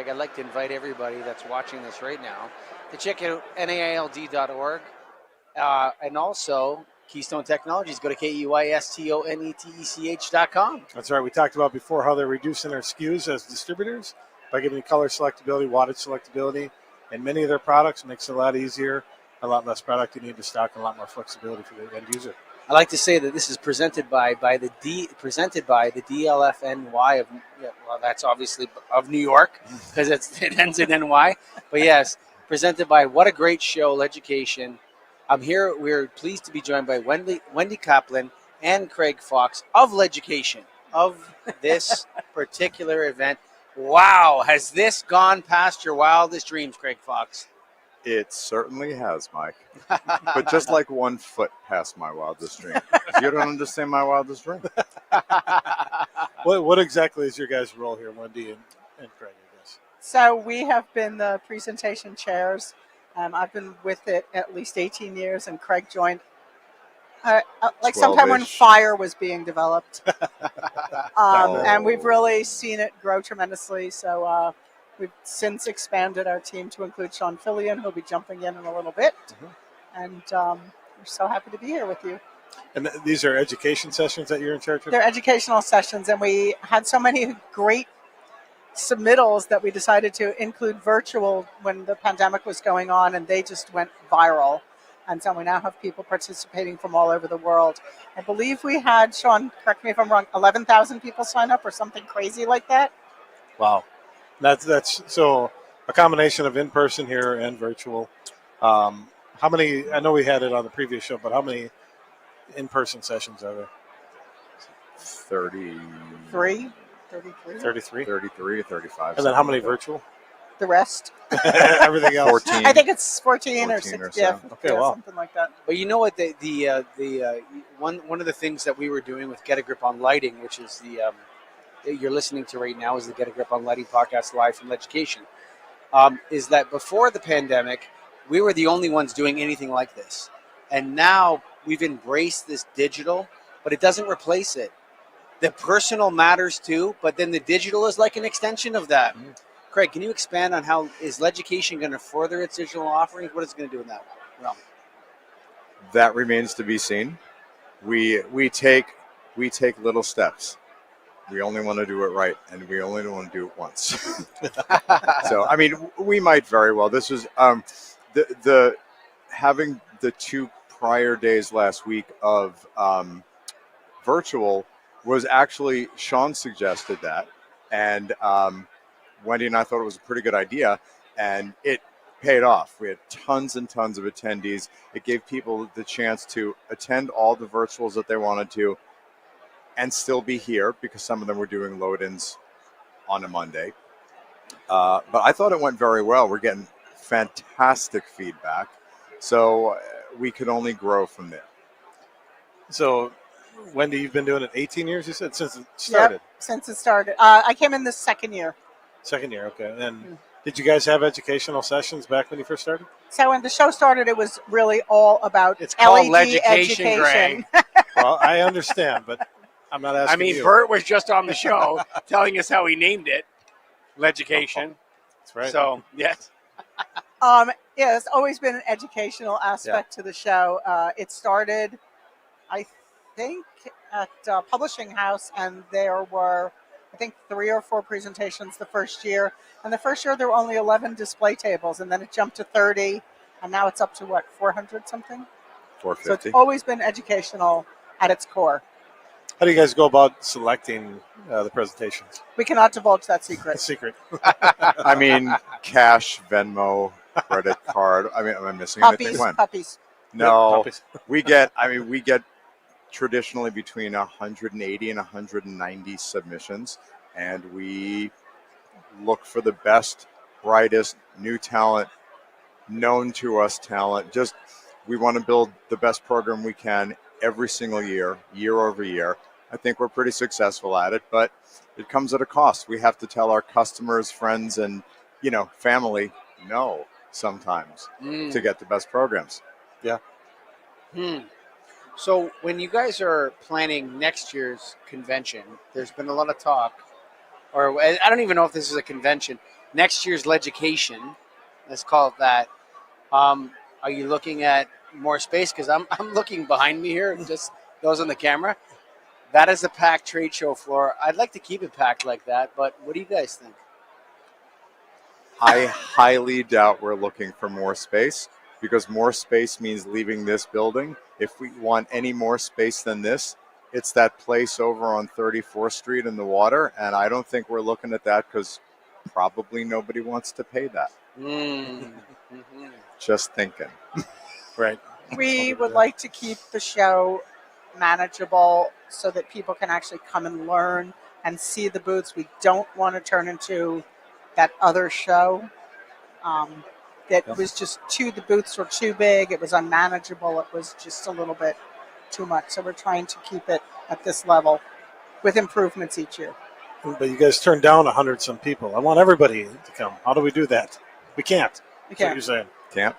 I'd like to invite everybody that's watching this right now to check out NAILD.org and also Keystone Technologies. Go to KEYSTONETECH.com. That's right. We talked about before how they're reducing their SKUs as distributors by giving color selectability, wattage selectability, and many of their products makes it a lot easier, a lot less product you need to stock, and a lot more flexibility for the end user. I like to say that this is presented by the DLFNY of, well, that's obviously of New York because it ends in NY. But yes, presented by what a great show, LEDucation. I'm here. We're pleased to be joined by Wendy Kaplan and Craig Fox of LEDucation of this particular event. Wow, has this gone past your wildest dreams, Craig Fox? It certainly has, Mike. But just like 1 foot past my wildest dream. You don't understand my wildest dream. What exactly is your guys' role here, Wendy and Craig, I guess? So we have been the presentation chairs. I've been with it at least 18 years, and Craig joined like sometime when fire was being developed. And we've really seen it grow tremendously. So we've since expanded our team to include Shaun Fillion, who'll be jumping in a little bit. And we're so happy to be here with you. And these are education sessions that you're in charge of? They're educational sessions, and we had so many great submittals that we decided to include virtual when the pandemic was going on, and they just went viral. And so we now have people participating from all over the world. I believe we had, Shaun, correct me if I'm wrong, 11,000 people sign up or something crazy like that. Wow. That's so a combination of in-person here and virtual. How many, I know we had it on the previous show, but how many in-person sessions are there? 33. 33? 33, 35. And then how many virtual? The rest. Everything else. 14. I think it's 14 or 6. So. Yeah, okay, wow. Something like that. But you know what? One of the things that we were doing with Get a Grip on Lighting, which is the you're listening to right now, is the Get a Grip on Lighting podcast live from LEDucation, is that before the pandemic, we were the only ones doing anything like this, and now we've embraced this digital, but it doesn't replace it. The personal matters too, but then the digital is like an extension of that. Craig, can you expand on how is LEDucation going to further its digital offerings? What is it going to do in that realm? That remains to be seen. We take little steps. We only want to do it right, and we only want to do it once. So, I mean, we might very well. This was the having the 2 prior days last week of virtual was actually Shaun suggested that, and Wendy and I thought it was a pretty good idea, and it paid off. We had tons and tons of attendees. It gave people the chance to attend all the virtuals that they wanted to and still be here because some of them were doing load-ins on a Monday. But I thought it went very well. We're getting fantastic feedback. So we could only grow from there. So, Wendy, you've been doing it 18 years, you said, since it started? Yep, since it started. I came in the second year. Second year, okay. And did you guys have educational sessions back when you first started? So when the show started, it was really all about It's called LED LEDucation, Greg. Well, I understand, but I'm not asking you. Bert was just on the show telling us how he named it, LEDucation. That's right. So, yes. Yeah, it's always been an educational aspect to the show. It started, I think, at Publishing House, and there were, I think, 3 or 4 presentations the first year. And the first year, there were only 11 display tables, and then it jumped to 30, and now it's up to, 400 something? 450. So it's always been educational at its core. How do you guys go about selecting the presentations? We cannot divulge that secret. It's secret. I mean, cash, Venmo, credit card. I mean, am I missing anything? Puppies. No, Puppies. we get traditionally between 180 and 190 submissions, and we look for the best, brightest, new talent, known to us talent. Just, we want to build the best program we can every single year, year over year. I think we're pretty successful at it, but it comes at a cost. We have to tell our customers, friends, and family no sometimes to get the best programs. Yeah. So when you guys are planning next year's convention, there's been a lot of talk, or I don't even know if this is a convention, next year's LEDucation, let's call it that. Are you looking at more space? Because I'm looking behind me here, just those on the camera. That is a packed trade show floor. I'd like to keep it packed like that, but what do you guys think? I highly doubt we're looking for more space, because more space means leaving this building. If we want any more space than this, it's that place over on 34th Street in the water, and I don't think we're looking at that because probably nobody wants to pay that. Mm-hmm. Just thinking. Right. We would like to keep the show manageable so that people can actually come and learn and see the booths. We don't want to turn into that other show that was just the booths were too big. It was unmanageable. It was just a little bit too much. So we're trying to keep it at this level with improvements each year. But you guys turned down 100-some people. I want everybody to come. How do we do that? We can't. That's what you're saying. Can't.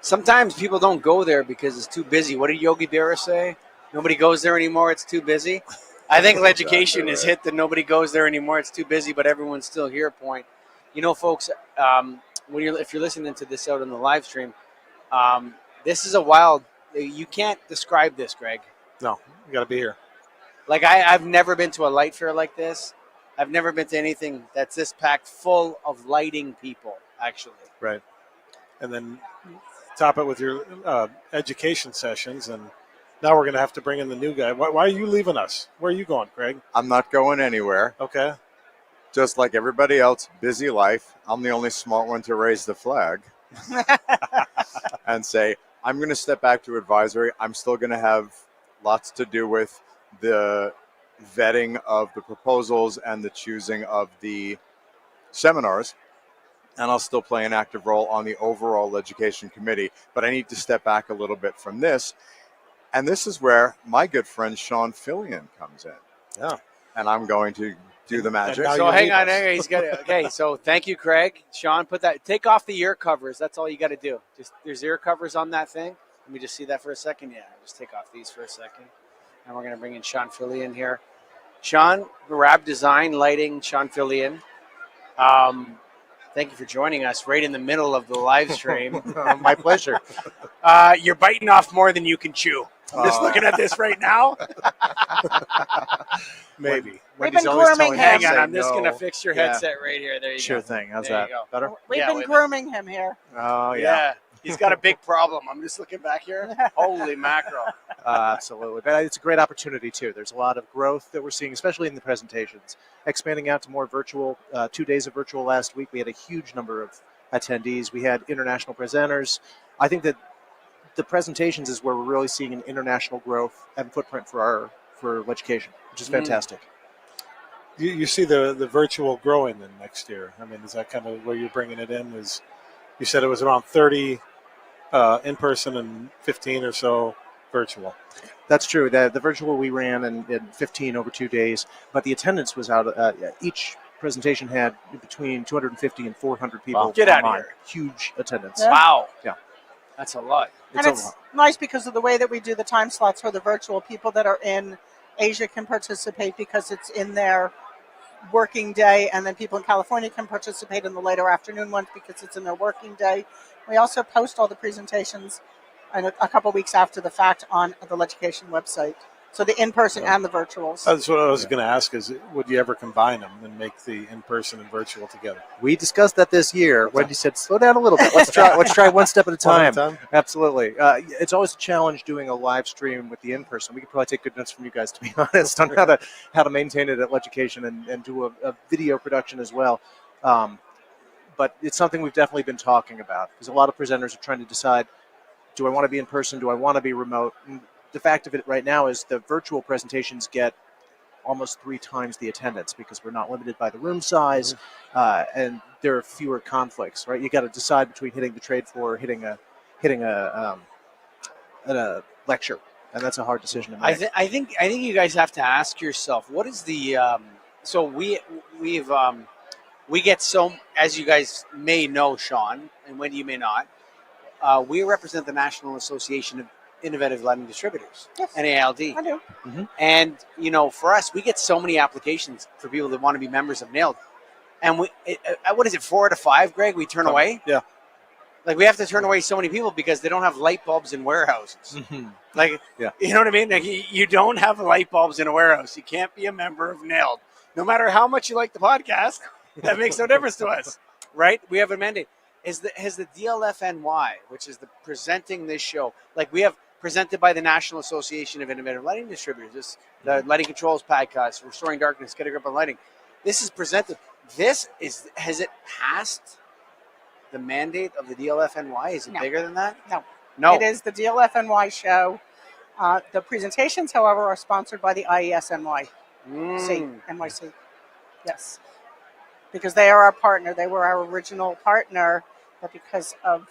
Sometimes people don't go there because it's too busy. What did Yogi Berra say? Nobody goes there anymore. It's too busy. I think LEDucation is hit that nobody goes there anymore. It's too busy, but everyone's still here. Point. You know, folks, if you're listening to this out on the live stream, this is a wild. You can't describe this, Greg. No, you got to be here. Like I've never been to a light fair like this. I've never been to anything that's this packed full of lighting people. Actually, Right. And then top it with your education sessions, and now we're going to have to bring in the new guy. Why are you leaving us? Where are you going, Craig? I'm not going anywhere. Okay. Just like everybody else, busy life. I'm the only smart one to raise the flag and say, I'm going to step back to advisory. I'm still going to have lots to do with the vetting of the proposals and the choosing of the seminars. And I'll still play an active role on the overall education committee. But I need to step back a little bit from this. And this is where my good friend Shaun Fillion comes in. Yeah. And I'm going to do the magic. now so you hang leave on. us. He's got okay. So thank you, Craig. Shaun, take off the ear covers. That's all you got to do. Just there's ear covers on that thing. Let me just see that for a second. Yeah, just take off these for a second. And we're going to bring in Shaun Fillion here. Shaun, Rab Design Lighting, Shaun Fillion. Thank you for joining us right in the middle of the live stream. My pleasure. You're biting off more than you can chew. I'm just looking at this right now. Maybe. We've Wendy's been always grooming telling me him. Hang to on, say I'm just going to no. fix your Yeah. headset right here. There you Sure go. thing. How's There that? you go. Better? We've Yeah, been wait a grooming him here. Oh, Yeah. He's got a big problem. I'm just looking back here. Holy mackerel. Absolutely. But it's a great opportunity, too. There's a lot of growth that we're seeing, especially in the presentations. Expanding out to more virtual, 2 days of virtual last week. We had a huge number of attendees. We had international presenters. I think that the presentations is where we're really seeing an international growth and footprint for LEDucation, which is fantastic. You see the virtual growing then next year. I mean, is that kind of where you're bringing it in? Is you said it was around 30 in person and 15 or so virtual. That's true. The virtual we ran in 15 over 2 days, but the attendance was out. Each presentation had between 250 and 400 people. Wow. Get out of online. here. Huge attendance. Yeah. Wow. Yeah. That's a lot. And it's nice because of the way that we do the time slots for the virtual. People that are in Asia can participate because it's in their working day, and then people in California can participate in the later afternoon ones because it's in their working day. We also post all the presentations a couple weeks after the fact on the LEDucation website. So the in-person and the virtuals. That's what I was going to ask is, would you ever combine them and make the in-person and virtual together? We discussed that this year. Wendy said, slow down a little bit. Let's try one step at a time. Absolutely. It's always a challenge doing a live stream with the in-person. We could probably take good notes from you guys, to be honest, on how to maintain it at LEDucation and do a video production as well. But it's something we've definitely been talking about because a lot of presenters are trying to decide, do I want to be in person? Do I want to be remote? And the fact of it right now is the virtual presentations get almost 3 times the attendance because we're not limited by the room size, and there are fewer conflicts. Right, you got to decide between hitting the trade floor, or hitting a lecture, and that's a hard decision to make. I think you guys have to ask yourself, what is the so we get so, as you guys may know, Shaun, and Wendy, you may not, we represent the National Association of Innovative Lighting Distributors, Yes. NALD. I do. And, for us, we get so many applications for people that want to be members of NAILD. and what is it, 4 to 5, Greg? We turn away. Yeah. Like we have to turn away so many people because they don't have light bulbs in warehouses. Mm-hmm. Like, Yeah. You know what I mean? Like you don't have light bulbs in a warehouse. You can't be a member of Nailed. No matter how much you like the podcast, that makes no difference to us, right? We have a mandate. Has the DLFNY, which is presenting this show, like we have presented by the National Association of Independent Lighting Distributors, the Lighting Controls podcast, Restoring Darkness, Get a Grip on Lighting. This is presented. Has it passed the mandate of the DLFNY? Is it bigger than that? No. It is the DLFNY show. The presentations, however, are sponsored by the IESNY. NYC. Yes. Because they are our partner. They were our original partner, but because of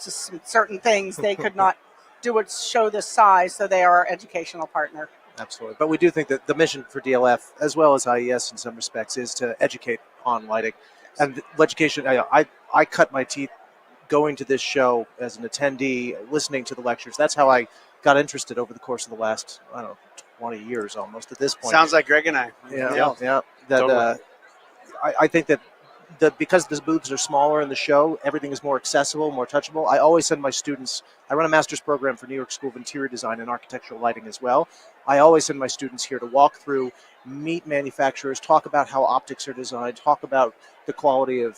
just some certain things, they could not do a show this size, so they are our educational partner. Absolutely. But we do think that the mission for DLF, as well as IES in some respects, is to educate on lighting. And education, I cut my teeth going to this show as an attendee, listening to the lectures. That's how I got interested over the course of the last, 20 years almost at this point. Sounds like Greg and I. Yeah. That I think that because the booths are smaller in the show, everything is more accessible, more touchable. I always send my students, I run a master's program for New York School of Interior Design and Architectural Lighting as well. I always send my students here to walk through, meet manufacturers, talk about how optics are designed, talk about the quality of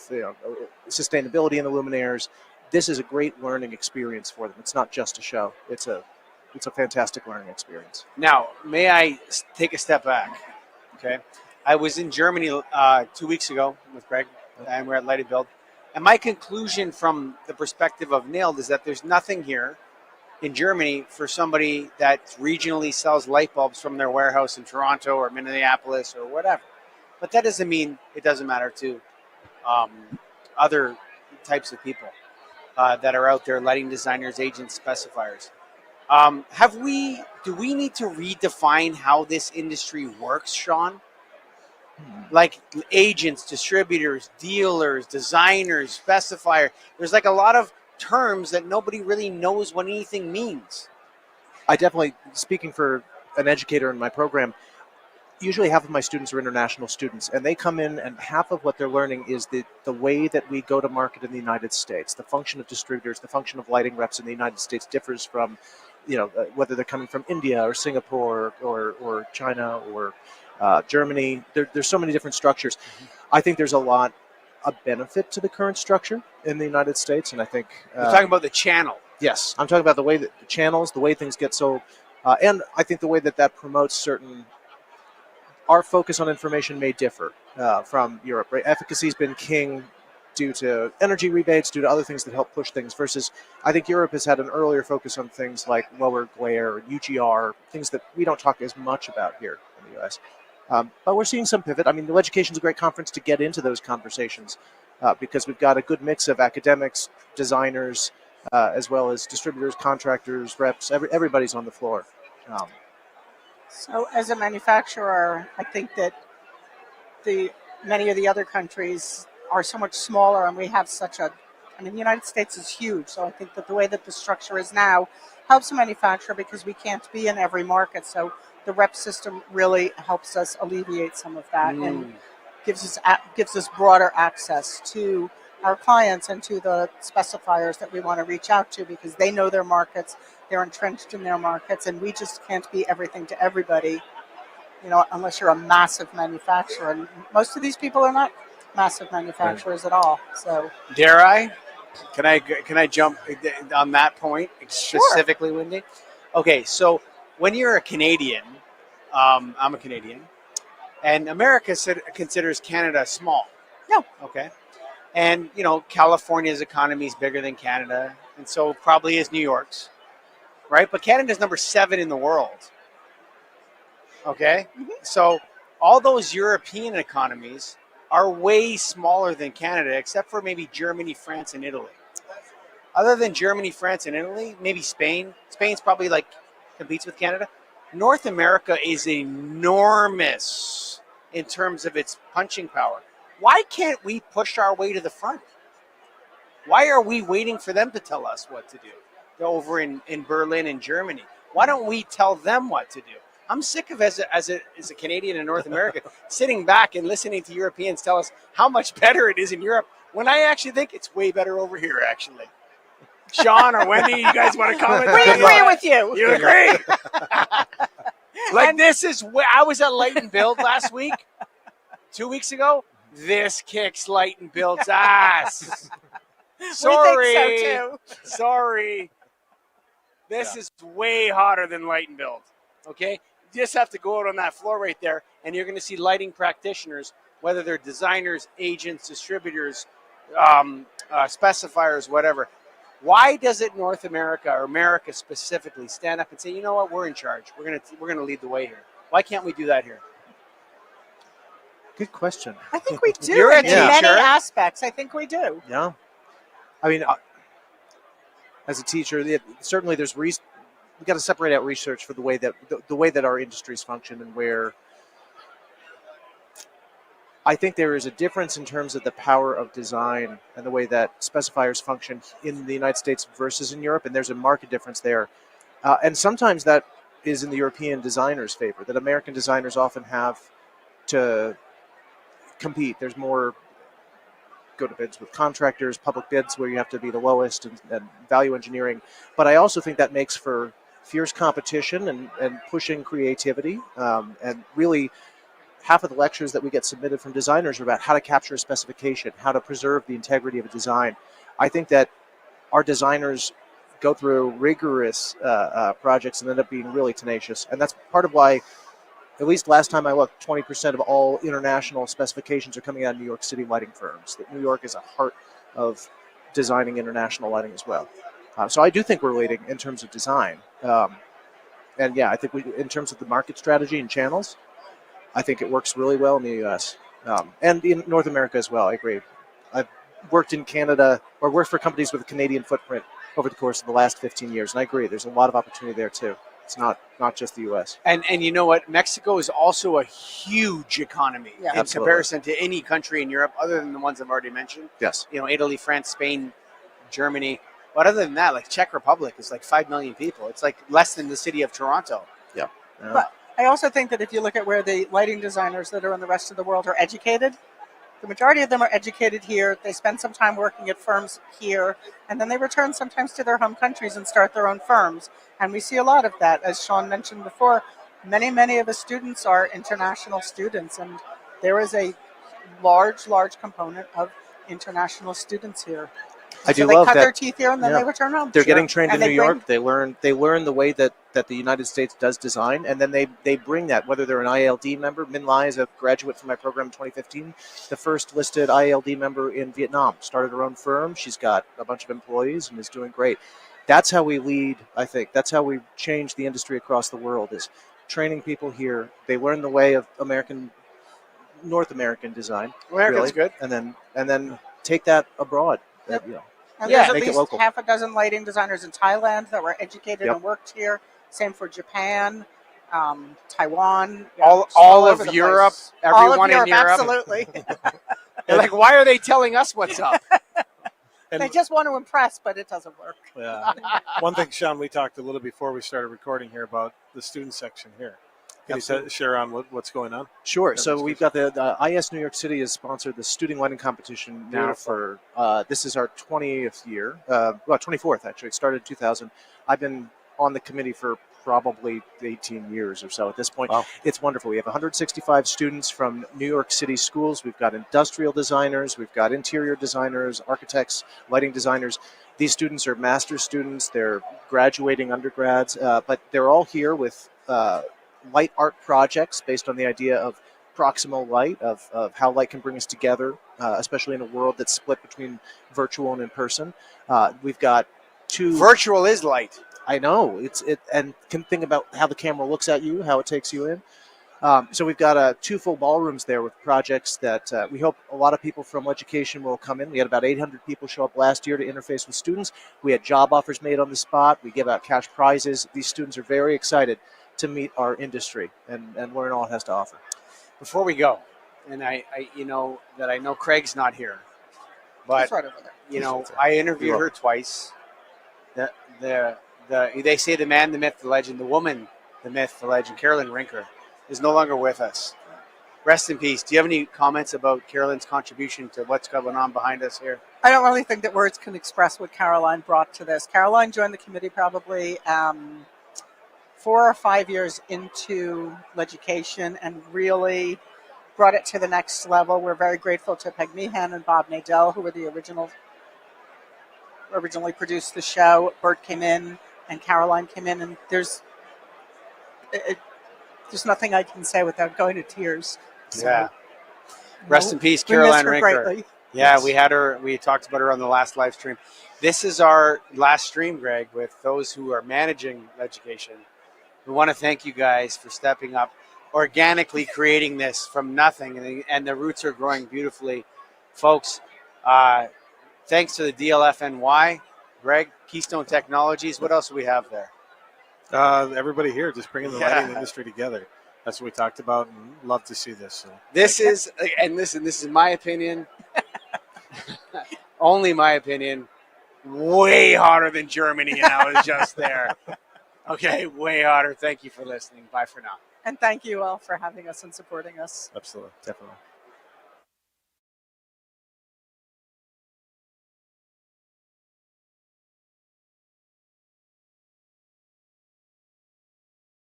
sustainability in the luminaires. This is a great learning experience for them. It's not just a show. It's a fantastic learning experience. Now, may I take a step back? Okay. I was in Germany 2 weeks ago with Greg, and we're at Lighted Build. And my conclusion from the perspective of Nailed is that there's nothing here in Germany for somebody that regionally sells light bulbs from their warehouse in Toronto or Minneapolis or whatever. But that doesn't mean it doesn't matter to other types of people that are out there, lighting designers, agents, specifiers. Do we need to redefine how this industry works, Shaun? Like agents, distributors, dealers, designers, specifier. There's like a lot of terms that nobody really knows what anything means. I definitely, speaking for an educator in my program, usually half of my students are international students, and they come in and half of what they're learning is the way that we go to market in the United States. The function of distributors, the function of lighting reps in the United States differs from, whether they're coming from India or Singapore or China or Germany. There's so many different structures. I think there's a lot of benefit to the current structure in the United States, and I think you're talking about the channel. Yes, I'm talking about the way that the channels, the way things get sold, and I think the way that promotes certain. Our focus on information may differ from Europe. Right? Efficacy has been king due to energy rebates, due to other things that help push things. Versus, I think Europe has had an earlier focus on things like lower glare, UGR, things that we don't talk as much about here in the U.S. But we're seeing some pivot. I mean, LEDucation is a great conference to get into those conversations because we've got a good mix of academics, designers, as well as distributors, contractors, reps. Everybody's on the floor. So as a manufacturer, I think that many of the other countries are so much smaller, and we have the United States is huge. So I think that the way that the structure is now helps a manufacturer because we can't be in every market. So the rep system really helps us alleviate some of that and gives us broader access to our clients and to the specifiers that we want to reach out to because they know their markets, they're entrenched in their markets, and we just can't be everything to everybody, unless you're a massive manufacturer. And most of these people are not massive manufacturers at all. So, dare I? Can I jump on that point specifically, sure. Wendy? Okay, so when you're a Canadian, I'm a Canadian, and America considers Canada small. No. Okay. And, California's economy is bigger than Canada, and so probably is New York's, right? But Canada's number 7 in the world, okay? Mm-hmm. So all those European economies are way smaller than Canada, except for maybe Germany, France, and Italy. Other than Germany, France, and Italy, maybe Spain. Spain's probably competes with Canada. North America is enormous in terms of its punching power. Why can't we push our way to the front? Why are we waiting for them to tell us what to do over in Berlin and Germany? Why don't we tell them what to do? I'm sick of as a Canadian in North America sitting back and listening to Europeans tell us how much better it is in Europe when I actually think it's way better over here. Actually, Shaun or Wendy, you guys want to comment? We agree with you. You agree? Like this is where I was at Light and Build last week, 2 weeks ago. This kicks Light and Build's ass. Sorry, We think so too. sorry. This is way hotter than Light and Build. Okay, you just have to go out on that floor right there, and you're going to see lighting practitioners, whether they're designers, agents, distributors, specifiers, whatever. Why doesn't North America or America specifically stand up and say, you know what, we're in charge. We're gonna lead the way here. Why can't we do that here? Good question. I think we do You're a in many teacher. aspects. I think we do. Yeah. I mean, as a teacher, certainly there's we've got to separate out research for the way that our industries function, and where I think there is a difference in terms of the power of design and the way that specifiers function in the United States versus in Europe, and there's a marked difference there. And sometimes that is in the European designers' favor, that American designers often have to compete. There's more go to bids with contractors, public bids where you have to be the lowest, and value engineering. But I also think that makes for fierce competition and pushing creativity, and really half of the lectures that we get submitted from designers are about how to capture a specification, how to preserve the integrity of a design. I think that our designers go through rigorous projects and end up being really tenacious. And that's part of why, at least last time I looked, 20% of all international specifications are coming out of New York City lighting firms. That New York is a heart of designing international lighting as well. So I do think we're leading in terms of design. And yeah, I think in terms of the market strategy and channels, I think it works really well in the U.S. And in North America as well. I agree. I've worked in Canada, or worked for companies with a Canadian footprint over the course of the last 15 years, and I agree. There's a lot of opportunity there too. It's not just the U.S. And you know what? Mexico is also a huge economy in Absolutely. comparison to any country in Europe, other than the ones I've already mentioned. Yes. You know, Italy, France, Spain, Germany. But other than that, like Czech Republic is like 5 million people. It's like less than the city of Toronto. Yeah. But I also think that if you look at where the lighting designers that are in the rest of the world are educated, the majority of them are educated here. They spend some time working at firms here, and then they return sometimes to their home countries and start their own firms. And we see a lot of that. As Shaun mentioned before, many of the students are international students, and there is a large component of international students here. I So do they love cut that. their teeth here, and then Yeah. they return home. They're getting trained And in they New bring- York. They learn the way that the United States does design, and then they bring that, whether they're an ILD member. Min Lai is a graduate from my program in 2015, the first listed ILD member in Vietnam. Started her own firm. She's got a bunch of employees and is doing great. That's how we lead, I think. That's how we change the industry across the world, is training people here. They learn the way of North American design. America's really, good. and then take that abroad. Yep. You know. And Yeah, there's make at it least local. half a dozen lighting designers in Thailand that were educated Yep. and worked here. Same for Japan, Taiwan. All over of the Europe, place. everyone in Europe. Absolutely. They're like, why are they telling us what's up? They just want to impress, but it doesn't work. Yeah. One thing, Shaun, we talked a little before we started recording here about the student section here. Can you share on what's going on? Sure. Yeah, So that's we've good. got the IS New York City has sponsored the student lighting competition now for this is our 20th year, 24th actually. It started in 2000. I've been on the committee for probably 18 years or so at this point. Wow. It's wonderful. We have 165 students from New York City schools. We've got industrial designers. We've got interior designers, architects, lighting designers. These students are master's students. They're graduating undergrads, but they're all here with light art projects based on the idea of proximal light, of how light can bring us together, especially in a world that's split between virtual and in person. We've got two. Virtual is light. I know and can think about how the camera looks at you, how it takes you in. So we've got two full ballrooms there with projects that we hope a lot of people from LEDucation will come in. We had about 800 people show up last year to interface with students. We had job offers made on the spot. We give out cash prizes. These students are very excited to meet our industry and learn all it has to offer. Before we go, and I know Craig's not here, but He's right over there. I interviewed her twice. They say the man, the myth, the legend, the woman the myth, the legend, Carolyn Rinker, is no longer with us. Rest in peace. Do you have any comments about Carolyn's contribution to what's going on behind us here? I don't really think that words can express what Caroline brought to this. Caroline joined the committee probably 4 or 5 years into LEDucation and really brought it to the next level. We're very grateful to Peg Meehan and Bob Nadell, who were the originally produced the show. Bert came in and Caroline came in, and there's nothing I can say without going to tears. So, Yeah. Rest in peace, we miss Caroline her Rinker. greatly. Yeah, Yes. we had her. We talked about her on the last live stream. This is our last stream, Greg, with those who are managing LEDucation. We want to thank you guys for stepping up, organically creating this from nothing, and the roots are growing beautifully. Folks, thanks to the DLFNY, Greg, Keystone Technologies. What else do we have there? Everybody here just bringing the lighting industry together. That's what we talked about, and love to see this. So. This is, and listen, this is my opinion, only my opinion, way hotter than Germany, and I was just there. Okay, way hotter. Thank you for listening. Bye for now. And thank you all for having us and supporting us. Absolutely, definitely.